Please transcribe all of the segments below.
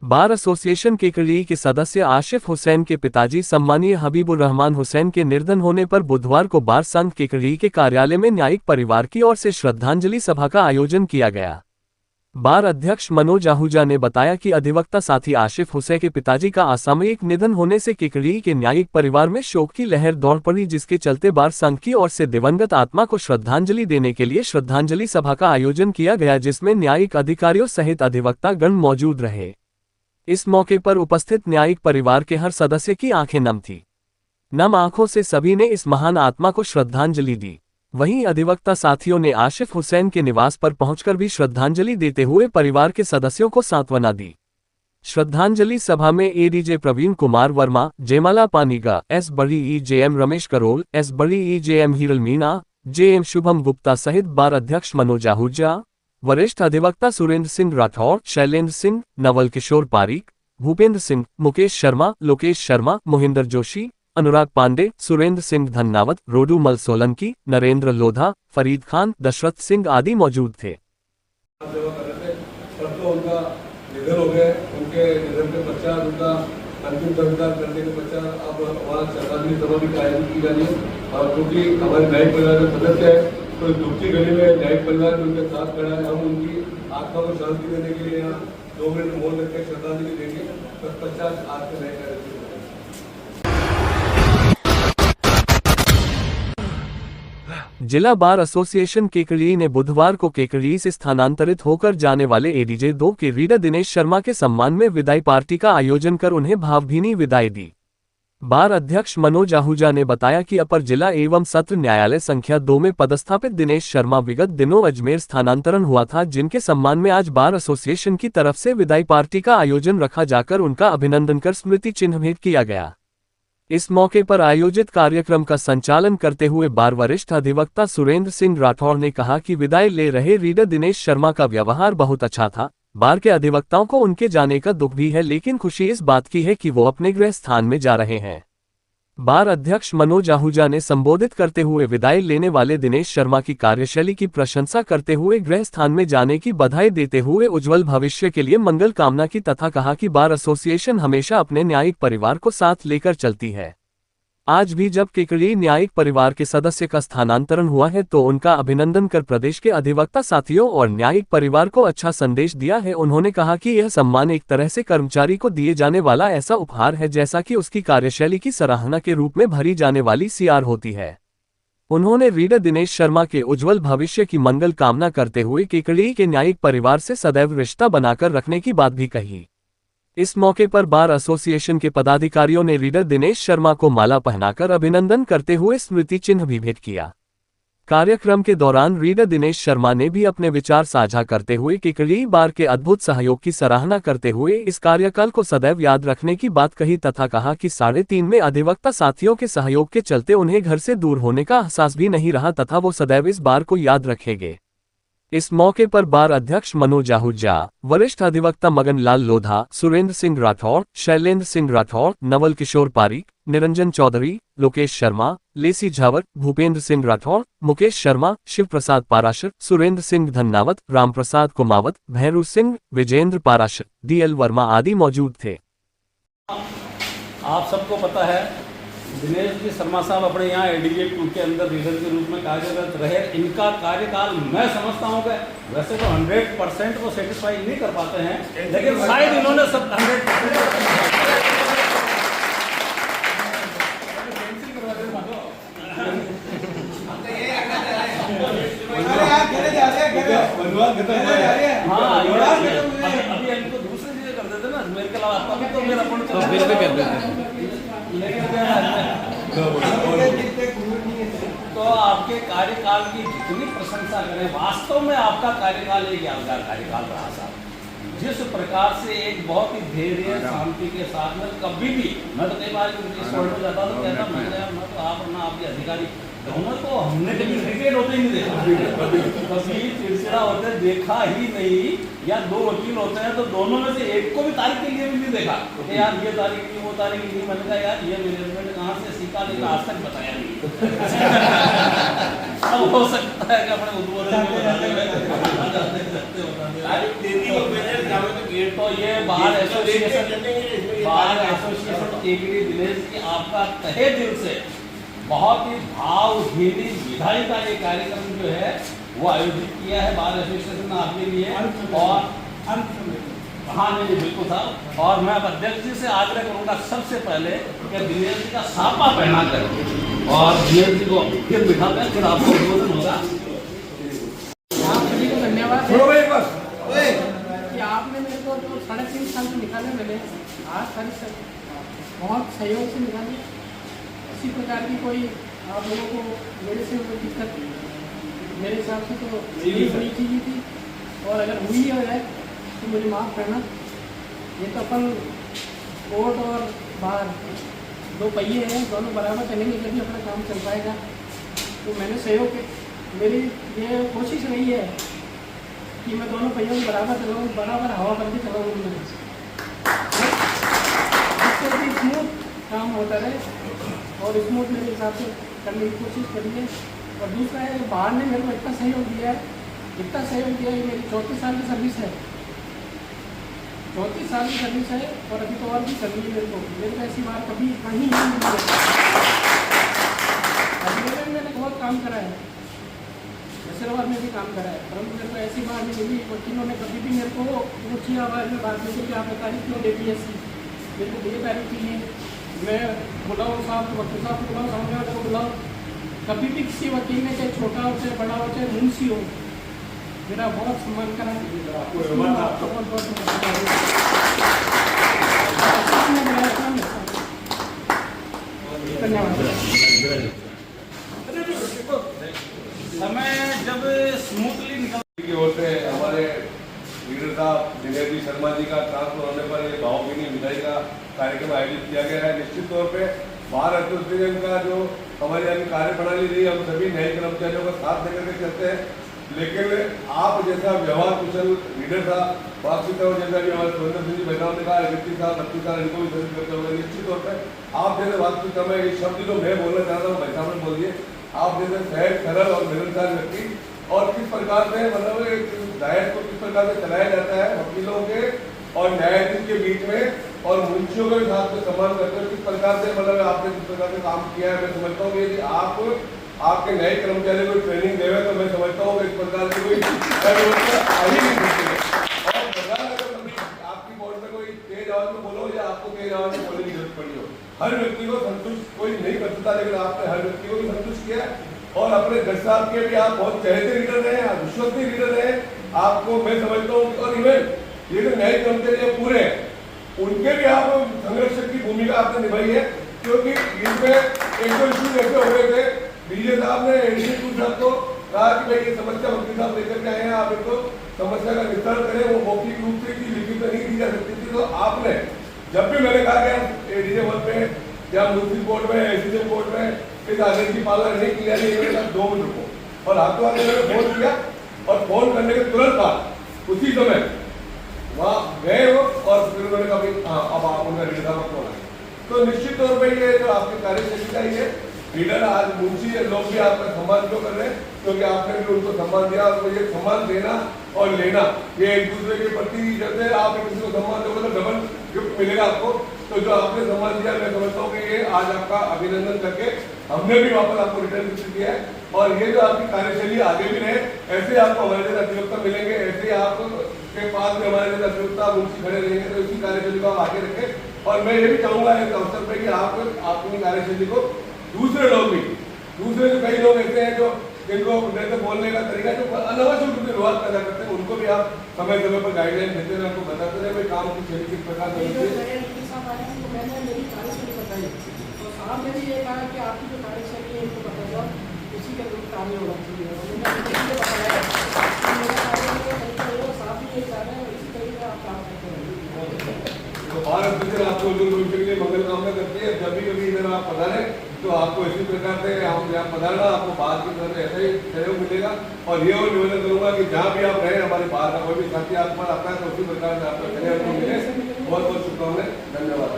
Bar association Kekri के सदस्य आशिफ हुसैन के पिताजी सम्मानीय हबीबुर रहमान हुसैन के निर्धन होने पर बुधवार को बार संघ केकड़ी के कार्यालय में न्यायिक परिवार की ओर से श्रद्धांजलि सभा का आयोजन किया गया। बार अध्यक्ष मनोज आहूजा ने बताया कि अधिवक्ता साथी आशिफ हुसैन के पिताजी का असामयिक निधन होने से केकड़ी के न्यायिक परिवार में शोक की लहर दौड़ पड़ी, जिसके चलते बार संघ की ओर से दिवंगत आत्मा को श्रद्धांजलि देने के लिए श्रद्धांजलि सभा का आयोजन किया गया, जिसमें न्यायिक अधिकारियों सहित अधिवक्ता गण मौजूद रहे। इस मौके पर उपस्थित न्यायिक परिवार के हर सदस्य की आंखें नम थी। नम आंखों से सभी ने इस महान आत्मा को श्रद्धांजलि दी। वहीं अधिवक्ता साथियों ने आशिफ हुसैन के निवास पर पहुंचकर भी श्रद्धांजलि देते हुए परिवार के सदस्यों को सांत्वना दी। श्रद्धांजलि सभा में एडीजे प्रवीण कुमार वर्मा, जयमाला पानीगा, एस बड़ी जेएम रमेश करोल, एस बड़ी जेएम हिरल मीणा, जेएम शुभम गुप्ता सहित बार अध्यक्ष मनोज आहूजा, वरिष्ठ अधिवक्ता सुरेंद्र सिंह राठौर, शैलेंद्र सिंह, नवल किशोर पारीक, भूपेंद्र सिंह, मुकेश शर्मा, लोकेश शर्मा, मोहिंदर जोशी, अनुराग पांडे, सुरेंद्र सिंह धन्नावत, रोडू मल सोलंकी, नरेंद्र लोधा, फरीद खान, दशरथ सिंह आदि मौजूद थे। उनका निधन हो गया, उनके निधन के पश्चात उनका अंतिम संस्कार करने के पश्चात अब वहाँ श्रद्धांजलि सभा भी आयोजित की जा रही है। और क्योंकि हमारे न्यायिक परिवार के सदस्य है तो दुखी घड़ी में न्यायिक परिवार भी उनके साथ खड़ा है। हम उनकी आत्मा को शांति देने के लिए यहाँ 2 मिनट मौन रख के श्रद्धांजलि देंगे। तत्पश्चात आज के नए कार्य जिला बार एसोसिएशन केकड़ी ने बुधवार को केकड़ी से स्थानांतरित होकर जाने वाले एडीजे 2 के रीडर दिनेश शर्मा के सम्मान में विदाई पार्टी का आयोजन कर उन्हें भावभीनी विदाई दी। बार अध्यक्ष मनोज आहूजा ने बताया कि अपर जिला एवं सत्र न्यायालय संख्या 2 में पदस्थापित दिनेश शर्मा विगत दिनों अजमेर स्थानांतरण हुआ था, जिनके सम्मान में आज बार एसोसिएशन की तरफ से विदाई पार्टी का आयोजन रखा जाकर उनका अभिनंदन कर स्मृति चिन्ह भेंट किया गया। इस मौके पर आयोजित कार्यक्रम का संचालन करते हुए बार वरिष्ठ अधिवक्ता सुरेंद्र सिंह राठौर ने कहा कि विदाई ले रहे रीडर दिनेश शर्मा का व्यवहार बहुत अच्छा था। बार के अधिवक्ताओं को उनके जाने का दुख भी है, लेकिन खुशी इस बात की है कि वो अपने गृह स्थान में जा रहे हैं। बार अध्यक्ष मनोज आहूजा ने संबोधित करते हुए विदाई लेने वाले दिनेश शर्मा की कार्यशैली की प्रशंसा करते हुए गृह स्थान में जाने की बधाई देते हुए उज्जवल भविष्य के लिए मंगल कामना की तथा कहा कि बार एसोसिएशन हमेशा अपने न्यायिक परिवार को साथ लेकर चलती है। आज भी जब केकड़ी न्यायिक परिवार के सदस्य का स्थानांतरण हुआ है तो उनका अभिनंदन कर प्रदेश के अधिवक्ता साथियों और न्यायिक परिवार को अच्छा संदेश दिया है। उन्होंने कहा कि यह सम्मान एक तरह से कर्मचारी को दिए जाने वाला ऐसा उपहार है जैसा कि उसकी कार्यशैली की सराहना के रूप में भरी जाने वाली सीआर होती है। उन्होंने रीडर दिनेश शर्मा के उज्जवल भविष्य की मंगल कामना करते हुए केकड़ी के न्यायिक परिवार से सदैव रिश्ता बनाकर रखने की बात भी कही। इस मौके पर बार एसोसिएशन के पदाधिकारियों ने रीडर दिनेश शर्मा को माला पहनाकर अभिनंदन करते हुए स्मृति चिन्ह भी भेंट किया। कार्यक्रम के दौरान रीडर दिनेश शर्मा ने भी अपने विचार साझा करते हुए केकड़ी बार के अद्भुत सहयोग की सराहना करते हुए इस कार्यकाल को सदैव याद रखने की बात कही तथा कहा कि 3.5 में अधिवक्ता साथियों के सहयोग के चलते उन्हें घर से दूर होने का एहसास भी नहीं रहा तथा वो सदैव इस बार को याद रखेंगे। इस मौके पर बार अध्यक्ष मनोज आहूजा, वरिष्ठ अधिवक्ता मगन लाल लोधा, सुरेंद्र सिंह राठौर, शैलेंद्र सिंह राठौर, नवल किशोर पारीक, निरंजन चौधरी, लोकेश शर्मा, लेसी झावर, भूपेंद्र सिंह राठौर, मुकेश शर्मा, शिव प्रसाद पाराशर, सुरेंद्र सिंह धन्नावत, रामप्रसाद कुमावत, भैरू सिंह, विजेंद्र पाराशर, डीएल वर्मा आदि मौजूद थे। आप सबको पता है दिनेश जी शर्मा साहब अपने यहाँ एडीजे 2 के अंदर रीडर के रूप में कार्यरत रहे। इनका कार्यकाल मैं समझता हूँ कि वैसे तो 100% को सेटिस्फाई नहीं कर पाते हैं, लेकिन शायद इन्होंने सब 100% अभी इनको दूसरी चीजें कर देते ना, मेरे के अलावा तो मेरा कर देते तो आपके कार्यकाल की जितनी प्रशंसा करें, वास्तव में आपका कार्यकाल एक यादगार कार्यकाल रहा साहब। जिस प्रकार से एक बहुत ही धैर्य शांति के साथ में कभी भी, मैं तो कई बार में जाता तो कहता मैं तो आप ना आपके अधिकारी दोनों तो हमने कभी क्रिकेट होते ही नहीं देखा, कभी चिड़चिड़ा होते देखा ही नहीं, या 2 वकील होते हैं तो दोनों में से एक को भी तारीख के लिए भी नहीं देखा कि यार ये तारीख नहीं वो तारीख नहीं। मैंने कहा यार ये मैनेजमेंट कहाँ से सीखा, लेकिन आज तक बताया नहीं। अब हो सकता है कि अपने उद्बोधन में ये बार एसोसिएशन केकड़ी दिनेश जी आपका तहे दिल से बहुत ही भावभीनी विधाई का ये कार्यक्रम जो है वो आयोजित किया है बार एसोसिएशन ने आपके लिए। और हाँ नहीं बिल्कुल साहब, और मैं अब अध्यक्ष जी से आग्रह करूंगा सबसे पहले कि दिनेश जी का सापा पहना कर और दिनेश जी को फिर बिठा कर फिर आपको उद्बोधन होगा। आप सभी को धन्यवाद है कि आपने मेरे को जो 3.5 साल से निकाले मैंने आज सारी बहुत सहयोग से निकाली। इसी प्रकार की कोई आप लोगों को मेरे से कोई दिक्कत मेरे हिसाब से तो यही बड़ी चीज़ थी, और अगर हुई है तो मुझे माफ़ करना। ये तो अपन कोर्ट और बाहर दो पहिए हैं, दोनों बराबर चलेंगे जब भी अपना काम चल पाएगा। तो मैंने सहयोग मेरी ये कोशिश रही है कि मैं दोनों पहियों को बराबर चलाऊँ, बराबर हवा बन के चलाऊँ, जिससे कि स्मूथ काम होता रहे और स्मूथ मेरे हिसाब से करने की कोशिश करी है। और दूसरा है बाहर ने मेरे को इतना सहयोग दिया है कि मेरी 34 साल की सर्विस है, 34 साल की सर्विस है, और अभी तो और भी करनी है मेरे को ऐसी बात कभी कहीं नहीं मिली। अजमेर में मैंने बहुत काम करा है, नसीराबाद में भी काम करा है, परंतु मेरे को ऐसी बात नहीं मिली। वकीलों ने कभी भी मेरे को ऊँची आवाज़ में बात नहीं की कि आपने तारीफ क्यों देती है ऐसी, मेरे को ये तारीफ चाहिए, मैं बुलाऊँ साहब वकील साहब को बुलाऊँ, सामने वाले को बुलाऊँ। कभी भी किसी वकील ने चाहे छोटा हो चाहे बड़ा हो चाहे मुंशी हो, मेरा बहुत सम्मान करा आपको बहुत बहुत धन्यवाद। समय जब स्मूथली निकल की ओर से हमारे लीडर साहब दिनेश जी शर्मा जी का ट्रांसफर होने पर ये भावभीनी विदाई का कार्यक्रम आयोजित किया गया है। निश्चित तौर पे बार एसोसिएशन का जो हमारी यहाँ की कार्य प्रणाली रही, हम सभी नए कर्मचारियों का साथ लेकर के चलते हैं, लेकिन आप जैसा व्यवहार कुशल लीडर था, वास्तविक जैसा भी हमारे सुरेंद्र सिंह जी बैठा ने कहा, व्यक्ति साहब बत्ती साहब इनको भी सर्विस करते होंगे। निश्चित तौर पर आप जैसे वास्तविकता में ये शब्द जो मैं बोलना चाहता हूँ भाई साहब बोलिए, आप जैसे सहज सरल और मिलनसार व्यक्ति, और किस प्रकार से मतलब एक दायित्व को किस प्रकार से चलाया जाता है वकीलों के और न्यायाधीश के बीच में और मुंशियों के साथ में सम्मान करते हुए किस प्रकार से मतलब आपने किस प्रकार से काम किया है। मैं समझता हूँ कि आप आपके नए कर्मचारी को ट्रेनिंग देवे तो मैं समझता हूँ कि इस प्रकार की कोई व्यवस्था आ ही नहीं सकती है। और बजाय अगर कभी आपकी बोर्ड में कोई तेज आवाज में बोलो या आपको तेज आवाज में बोलने की जरूरत पड़ी हो, हर व्यक्ति को संतुष्ट कोई नहीं कर सकता, लेकिन आपने हर व्यक्ति को भी संतुष्ट किया और अपने जज साहब के भी आप बहुत चहेते लीडर रहे, विश्वसनीय लीडर रहे। आपको मैं समझता हूँ और इवन ये जो नए कर्मचारी पूरे उनके भी आप संरक्षक की भूमिका आपने निभाई है, क्योंकि इनमें एक दो इशू ऐसे हो गए थे, डीजे साहब ने एडीसी साहब को कहा कि भाई ये समस्या वकील साहब लेकर के आए हैं, आप इनको समस्या का निस्तारण करें, वो मौखिक रूप से लिखित में नहीं दी जा सकती थी। तो आपने जब भी मैंने कहा कि डीजे वन पे या म्यूनसिपल कोर्ट में एसडीएम कोर्ट में इस आदेश की पालना नहीं की जा रही है, 2 मिनट रुको, और हाथों हाथ मैंने फोन किया और फोन करने के तुरंत बाद उसी समय वहाँ गए हो और फिर उन्होंने कहा भाई हाँ अब आप उनका लीडर साहब कौन है। तो निश्चित तौर पर ये जो आपकी कार्यशैली का ये लीडर आज मुंशी लोग भी आपका सम्मान क्यों कर रहे हैं, क्योंकि आपने भी उनको सम्मान दिया। और ये सम्मान देना और लेना ये एक दूसरे के प्रति, जैसे आप किसी को सम्मान दोगे तो डबल गिफ्ट मिलेगा आपको। तो जो आपने सम्मान दिया मैं समझता हूँ कि ये आज आपका अभिनंदन करके हमने भी वापस आपको रिटर्न गिफ्ट किया है। और ये जो आपकी कार्यशैली आगे भी रहे, ऐसे आपको हमारे जैसे अधिवक्ता मिलेंगे, ऐसे आपके पास में हमारे जैसे अधिवक्ता मुंशी खड़े रहेंगे, तो इसी कार्यशैली को आप आगे रखें। और मैं ये भी चाहूंगा इस अवसर पर कि आप अपनी कार्यशैली को दूसरे लोग भी, दूसरे जो कई लोग ऐसे हैं जो जिनको जैसे बोलने का तरीका जो अनावश्यक रूप से विवाद पैदा करते हैं, उनको भी आप समय समय पर गाइडलाइन देते रहे, उनको बताते रहे भाई काम की शैली किस प्रकार से मैंने मेरी कार्यशैली बताई तो साहब ने भी ये कहा कि आपकी जो कार्यशैली है इनको बता जाओ, उसी के अनुरूप कार्य होना चाहिए। मैंने बताया साहब भी यही चाह रहे हैं, इसी तरीके से आप काम करते हैं। तो भारत मित्र आपको भविष्य के लिए मंगल कामना करती है। जब भी कभी इधर आप पधारें तो आपको इसी प्रकार से हम यहाँ पधारना, आपको बाहर की तरफ ऐसा ही सहयोग मिलेगा। और ये और निवेदन करूंगा कि जहाँ भी आप रहे हमारे बाहर का कोई भी साथी आप पर आता है तो उसी प्रकार से आपका सहयोग मिले। बहुत बहुत शुभकामनाएं, धन्यवाद।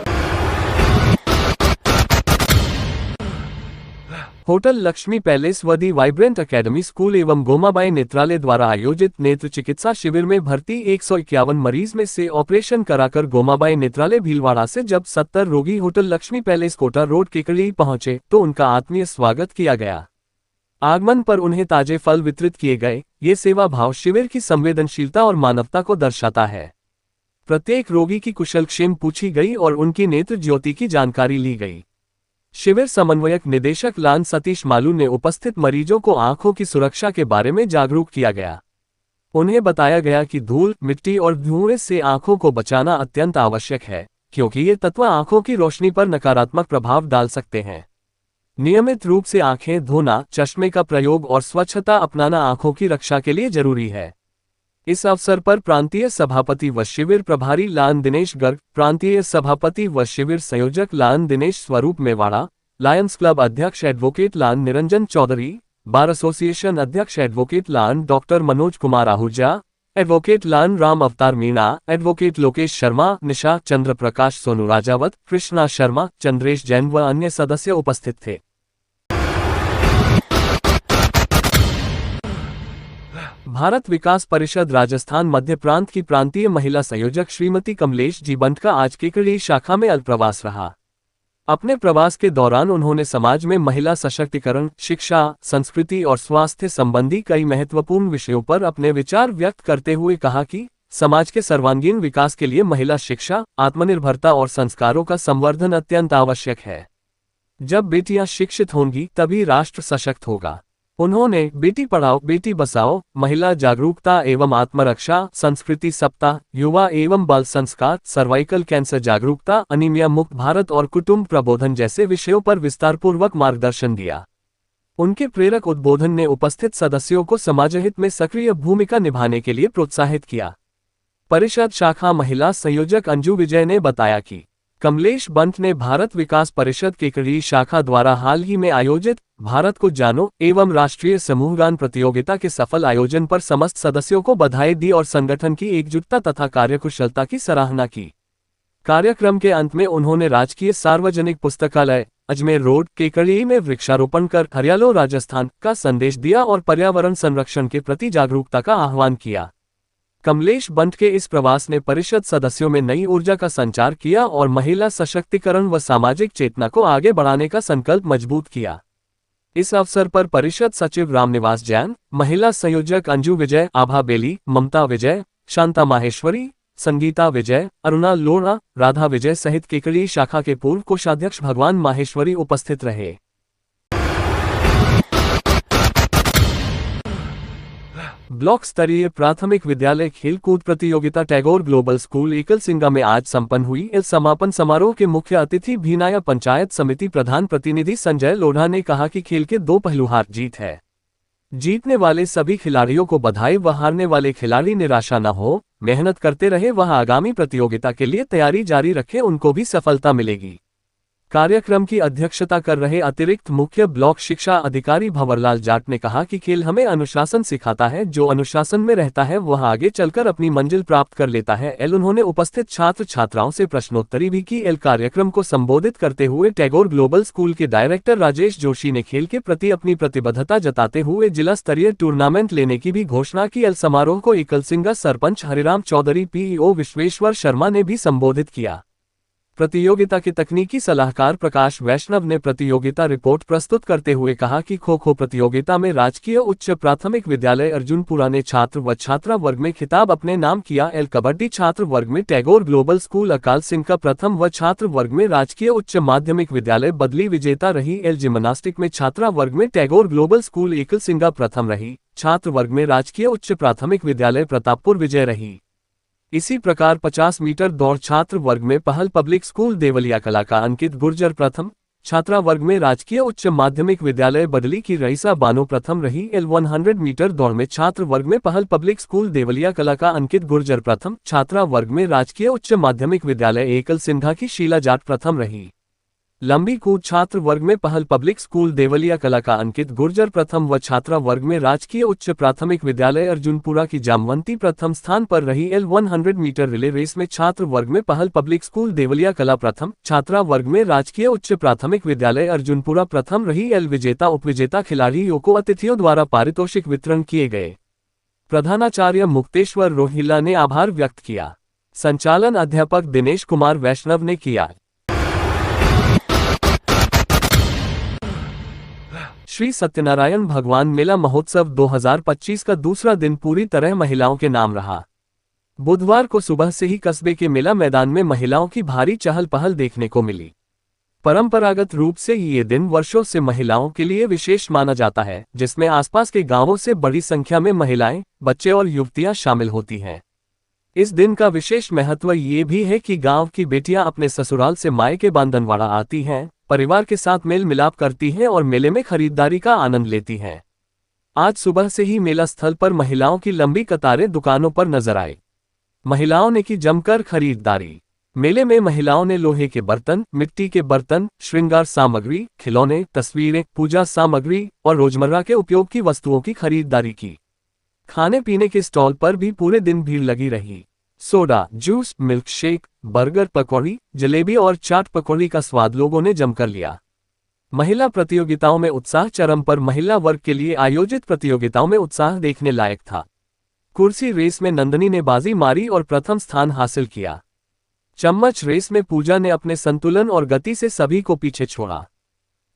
होटल लक्ष्मी पैलेस व दी वाइब्रेंट एकेडमी स्कूल एवं गोमाबाई नेत्रालय द्वारा आयोजित नेत्र चिकित्सा शिविर में भर्ती 151 मरीज में से ऑपरेशन कराकर गोमाबाई नेत्रालय भीलवाड़ा से जब 70 रोगी hotel Lakshmi palace Kota road Kekri पहुंचे तो उनका आत्मीय स्वागत किया गया। आगमन पर उन्हें ताजे फल वितरित किए गए। ये सेवा भाव शिविर की संवेदनशीलता और मानवता को दर्शाता है। प्रत्येक रोगी की कुशलक्षेम पूछी गई और उनकी नेत्र ज्योति की जानकारी ली गई। शिविर समन्वयक निदेशक लान सतीश मालू ने उपस्थित मरीजों को आंखों की सुरक्षा के बारे में जागरूक किया गया। उन्हें बताया गया कि धूल, मिट्टी और धुएं से आंखों को बचाना अत्यंत आवश्यक है, क्योंकि ये तत्व आंखों की रोशनी पर नकारात्मक प्रभाव डाल सकते हैं। नियमित रूप से आंखें धोना, चश्मे का प्रयोग और स्वच्छता अपनाना आंखों की रक्षा के लिए जरूरी है। इस अवसर पर प्रांतीय सभापति व शिविर प्रभारी लान दिनेश गर्ग, प्रांतीय सभापति व शिविर संयोजक लान दिनेश स्वरूप मेवाड़ा, लायंस क्लब अध्यक्ष एडवोकेट लान निरंजन चौधरी, बार एसोसिएशन अध्यक्ष एडवोकेट लान डॉक्टर मनोज कुमार आहूजा, एडवोकेट लान राम अवतार मीणा, एडवोकेट लोकेश शर्मा, निशा चंद्र प्रकाश सोनू राजावत, कृष्णा शर्मा, चंद्रेश जैन व अन्य सदस्य उपस्थित थे। भारत विकास परिषद राजस्थान मध्य प्रांत की प्रांतीय महिला संयोजक श्रीमती कमलेश जी बंट का आज केकड़ी शाखा में अल्पप्रवास रहा। अपने प्रवास के दौरान उन्होंने समाज में महिला सशक्तिकरण, शिक्षा, संस्कृति और स्वास्थ्य संबंधी कई महत्वपूर्ण विषयों पर अपने विचार व्यक्त करते हुए कहा कि समाज के सर्वांगीण विकास के लिए महिला शिक्षा, आत्मनिर्भरता और संस्कारों का संवर्धन अत्यंत आवश्यक है। जब बेटियां शिक्षित होंगी तभी राष्ट्र सशक्त होगा। उन्होंने बेटी पढ़ाओ बेटी बचाओ, महिला जागरूकता एवं आत्मरक्षा, संस्कृति सप्ताह, युवा एवं बाल संस्कार, सर्वाइकल कैंसर जागरूकता, अनीमिया मुक्त भारत और कुटुंब प्रबोधन जैसे विषयों पर विस्तारपूर्वक मार्गदर्शन दिया। उनके प्रेरक उद्बोधन ने उपस्थित सदस्यों को समाजहित में सक्रिय भूमिका निभाने के लिए प्रोत्साहित किया। परिषद शाखा महिला संयोजक अंजू विजय ने बताया कि कमलेश बंट ने भारत विकास परिषद केकड़ी शाखा द्वारा हाल ही में आयोजित भारत को जानो एवं राष्ट्रीय समूहगान प्रतियोगिता के सफल आयोजन पर समस्त सदस्यों को बधाई दी और संगठन की एकजुटता तथा कार्यकुशलता की सराहना की। कार्यक्रम के अंत में उन्होंने राजकीय सार्वजनिक पुस्तकालय अजमेर रोड केकड़ी में वृक्षारोपण कर हरियालो राजस्थान का संदेश दिया और पर्यावरण संरक्षण के प्रति जागरूकता का आह्वान किया। कमलेश बंट के इस प्रवास ने परिषद सदस्यों में नई ऊर्जा का संचार किया और महिला सशक्तिकरण व सामाजिक चेतना को आगे बढ़ाने का संकल्प मजबूत किया। इस अवसर पर परिषद सचिव रामनिवास जैन, महिला संयोजक अंजू विजय, आभा बेली, ममता विजय, शांता माहेश्वरी, संगीता विजय, अरुणा लोढ़ा, राधा विजय सहित केकड़ी शाखा के पूर्व कोषाध्यक्ष भगवान माहेश्वरी उपस्थित रहे। ब्लॉक स्तरीय प्राथमिक विद्यालय खेलकूद प्रतियोगिता टैगोर ग्लोबल स्कूल एकलसिंगा में आज संपन्न हुई। इस समापन समारोह के मुख्य अतिथि भीनाया पंचायत समिति प्रधान प्रतिनिधि संजय लोढ़ा ने कहा कि खेल के दो पहलू हार जीत है। जीतने वाले सभी खिलाड़ियों को बधाई व हारने वाले खिलाड़ी निराशा न हो, मेहनत करते रहे वह आगामी प्रतियोगिता के लिए तैयारी जारी रखे, उनको भी सफलता मिलेगी। कार्यक्रम की अध्यक्षता कर रहे अतिरिक्त मुख्य ब्लॉक शिक्षा अधिकारी भंवरलाल जाट ने कहा कि खेल हमें अनुशासन सिखाता है, जो अनुशासन में रहता है वह आगे चलकर अपनी मंजिल प्राप्त कर लेता है। उन्होंने उपस्थित छात्र छात्राओं से प्रश्नोत्तरी भी की। कार्यक्रम को संबोधित करते हुए टैगोर ग्लोबल स्कूल के डायरेक्टर राजेश जोशी ने खेल के प्रति अपनी प्रतिबद्धता जताते हुए जिला स्तरीय टूर्नामेंट लेने की भी घोषणा की। समारोह को एकलसिंगा सरपंच हरिराम चौधरी, पीईओ विश्वेश्वर शर्मा ने भी संबोधित किया। प्रतियोगिता के तकनीकी सलाहकार प्रकाश वैष्णव ने प्रतियोगिता रिपोर्ट प्रस्तुत करते हुए कहा कि खो खो प्रतियोगिता में राजकीय उच्च प्राथमिक विद्यालय अर्जुनपुरा ने छात्र व छात्रा वर्ग में खिताब अपने नाम किया। कबड्डी छात्र वर्ग में टैगोर ग्लोबल स्कूल अकाल सिंह का प्रथम व छात्र वर्ग में राजकीय उच्च माध्यमिक विद्यालय बदली विजेता रही। जिम्नास्टिक में छात्रा वर्ग में टैगोर ग्लोबल स्कूल एकलसिंगा प्रथम रही। छात्र वर्ग में राजकीय उच्च प्राथमिक विद्यालय प्रतापपुर विजय रही। इसी प्रकार 50 मीटर दौड़ छात्र वर्ग में पहल पब्लिक स्कूल देवलिया कला का अंकित गुर्जर प्रथम। छात्रा वर्ग में राजकीय उच्च माध्यमिक विद्यालय बदली की रईसा बानो प्रथम रही। 100 मीटर दौड़ में छात्र वर्ग में पहल पब्लिक स्कूल देवलिया कला का अंकित गुर्जर प्रथम। छात्रा वर्ग में राजकीय उच्च माध्यमिक विद्यालय एकलसिंगा की शीला जाट प्रथम रही। लंबी कूद छात्र वर्ग में पहल पब्लिक स्कूल देवलिया कला का अंकित गुर्जर प्रथम व छात्रा वर्ग में राजकीय उच्च प्राथमिक विद्यालय अर्जुनपुरा की जामवंती प्रथम स्थान पर रही। L100 मीटर रिले रेस में छात्र वर्ग में पहल पब्लिक स्कूल देवलिया कला प्रथम, छात्रा वर्ग में राजकीय उच्च प्राथमिक विद्यालय अर्जुनपुरा प्रथम रही। L विजेता उपविजेता खिलाड़ियों को अतिथियों द्वारा पारितोषिक वितरण किए गए। प्रधानाचार्य मुक्तेश्वर रोहिल्ला ने आभार व्यक्त किया। संचालन अध्यापक दिनेश कुमार वैष्णव ने किया। श्री सत्यनारायण भगवान मेला महोत्सव 2025 का दूसरा दिन पूरी तरह महिलाओं के नाम रहा। बुधवार को सुबह से ही कस्बे के मेला मैदान में महिलाओं की भारी चहल पहल देखने को मिली। परंपरागत रूप से ये दिन वर्षों से महिलाओं के लिए विशेष माना जाता है, जिसमें आसपास के गांवों से बड़ी संख्या में महिलाएं, बच्चे और युवतियां शामिल होती हैं। इस दिन का विशेष महत्व ये भी है कि गांव की बेटियां अपने ससुराल से मायके बांधनवाड़ा आती हैं, परिवार के साथ मेल मिलाप करती हैं और मेले में खरीदारी का आनंद लेती हैं। आज सुबह से ही मेला स्थल पर महिलाओं की लंबी कतारें दुकानों पर नजर आई। महिलाओं ने की जमकर खरीदारी। मेले में महिलाओं ने लोहे के बर्तन, मिट्टी के बर्तन, श्रृंगार सामग्री, खिलौने, तस्वीरें, पूजा सामग्री और रोजमर्रा के उपयोग की वस्तुओं की खरीदारी की। खाने पीने के स्टॉल पर भी पूरे दिन भीड़ लगी रही। Soda, juice, milk shake, burger, pakodi, jalebi और चाट पकौड़ी का स्वाद लोगों ने जमकर लिया। महिला प्रतियोगिताओं में उत्साह चरम पर। महिला वर्ग के लिए आयोजित प्रतियोगिताओं में उत्साह देखने लायक था। कुर्सी रेस में नंदनी ने बाजी मारी और प्रथम स्थान हासिल किया। चम्मच रेस में पूजा ने अपने संतुलन और गति से सभी को पीछे छोड़ा।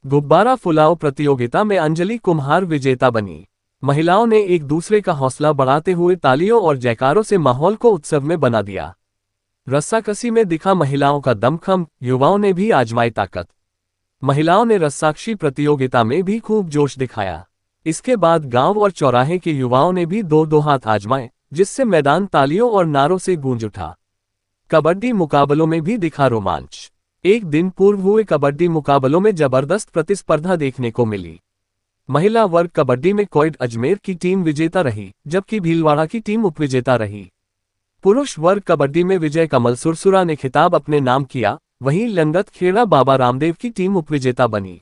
गुब्बारा फुलाओ प्रतियोगिता में अंजलि कुम्हार विजेता बनी। महिलाओं ने एक दूसरे का हौसला बढ़ाते हुए तालियों और जयकारों से माहौल को उत्सव में बना दिया। रस्साकसी में दिखा महिलाओं का दमखम, युवाओं ने भी आजमाई ताकत। महिलाओं ने रस्साकशी प्रतियोगिता में भी खूब जोश दिखाया। इसके बाद गांव और चौराहे के युवाओं ने भी दो हाथ आजमाए, जिससे मैदान तालियों और नारों से गूंज उठा। कबड्डी मुकाबलों में भी दिखा रोमांच। एक दिन पूर्व हुए कबड्डी मुकाबलों में जबरदस्त प्रतिस्पर्धा देखने को मिली। महिला वर्ग कबड्डी में कोइड अजमेर की टीम विजेता रही, जबकि भीलवाड़ा की टीम उपविजेता रही। पुरुष वर्ग कबड्डी में विजय कमल सुरसुरा ने खिताब अपने नाम किया, वहीं लंगत खेड़ा बाबा रामदेव की टीम उपविजेता बनी।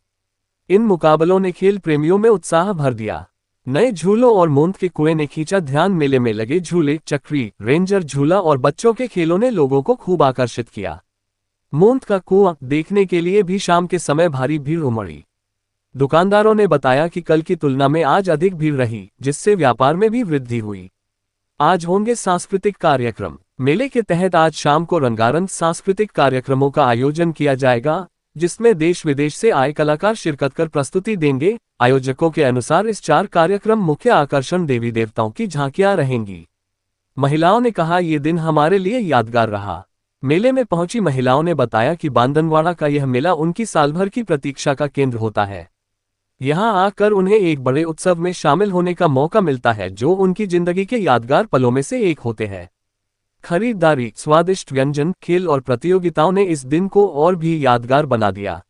इन मुकाबलों ने खेल प्रेमियों में उत्साह भर दिया। नए झूलों और मूंद के कुएं ने खींचा ध्यान। मेले में लगे झूले, चक्री, रेंजर झूला और बच्चों के खेलों ने लोगों को खूब आकर्षित किया। मूंद का कुआं देखने के लिए भी शाम के समय भारी भीड़ उमड़ी। दुकानदारों ने बताया कि कल की तुलना में आज अधिक भीड़ रही, जिससे व्यापार में भी वृद्धि हुई। आज होंगे सांस्कृतिक कार्यक्रम। मेले के तहत आज शाम को रंगारंग सांस्कृतिक कार्यक्रमों का आयोजन किया जाएगा, जिसमें देश विदेश से आए कलाकार शिरकत कर प्रस्तुति देंगे। आयोजकों के अनुसार इस 4 कार्यक्रम मुख्य आकर्षण देवी देवताओं की झांकियां रहेंगी। महिलाओं ने कहा, ये दिन हमारे लिए यादगार रहा। मेले में पहुंची महिलाओं ने बताया कि बांधनवाड़ा का यह मेला उनकी सालभर की प्रतीक्षा का केंद्र होता है। यहां आकर उन्हें एक बड़े उत्सव में शामिल होने का मौका मिलता है, जो उनकी जिंदगी के यादगार पलों में से एक होते हैं। खरीदारी, स्वादिष्ट व्यंजन, खेल और प्रतियोगिताओं ने इस दिन को और भी यादगार बना दिया।